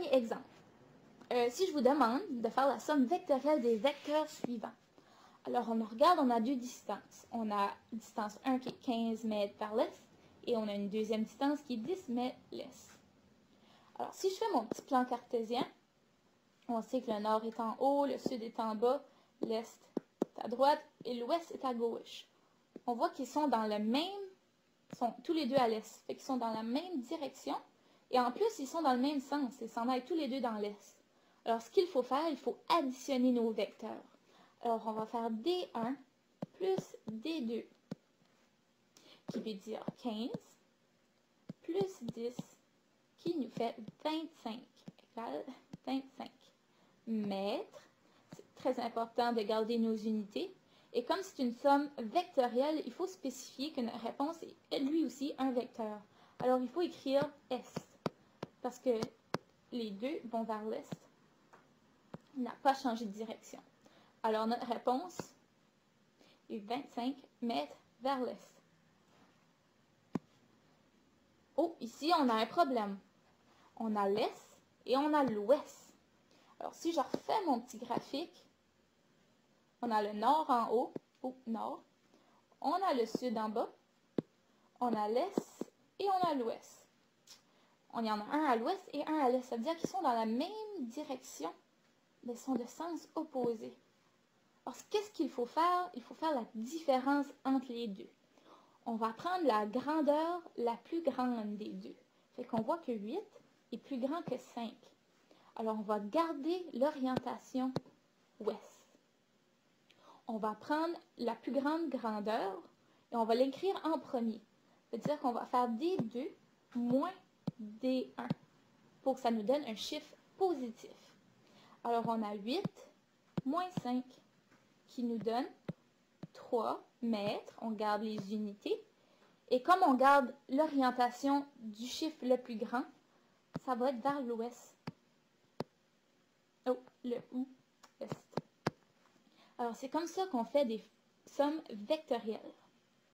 premier exemple. Si je vous demande de faire la somme vectorielle des vecteurs suivants. Alors, on regarde, on a deux distances. On a distance 1 qui est 15 mètres vers l'est et on a une deuxième distance qui est 10 mètres l'est. Alors, si je fais mon petit plan cartésien, on sait que le nord est en haut, le sud est en bas, l'est est à droite et l'ouest est à gauche. On voit qu'ils sont dans le même, sont tous les deux à l'est, fait qu'ils sont dans la même direction et en plus, ils sont dans le même sens, ils s'en aillent tous les deux dans l'est. Alors, ce qu'il faut faire, il faut additionner nos vecteurs. Alors, on va faire D1 plus D2, qui veut dire 15, plus 10, qui nous fait 25, égale 25 mètres. C'est très important de garder nos unités. Et comme c'est une somme vectorielle, il faut spécifier que notre réponse est lui aussi un vecteur. Alors, il faut écrire S, parce que les deux vont vers l'est. Il n'a pas changé de direction. Alors, notre réponse est 25 mètres vers l'est. Oh, ici, on a un problème. On a l'est et on a l'ouest. Alors, si je refais mon petit graphique, on a le nord en haut, nord. On a le sud en bas. On a l'est et on a l'ouest. On y en a un à l'ouest et un à l'est. Ça veut dire qu'ils sont dans la même direction, mais sont de sens opposé. Alors, qu'est-ce qu'il faut faire? Il faut faire la différence entre les deux. On va prendre la grandeur la plus grande des deux. Fait qu'on voit que 8 est plus grand que 5. Alors, on va garder l'orientation ouest. On va prendre la plus grande grandeur et on va l'écrire en premier. C'est-à-dire qu'on va faire D2 moins D1 pour que ça nous donne un chiffre positif. Alors, on a 8 moins 5 qui nous donne 3 mètres. On garde les unités. Et comme on garde l'orientation du chiffre le plus grand, ça va être vers l'ouest. Oh, le ouest. Alors, c'est comme ça qu'on fait des sommes vectorielles.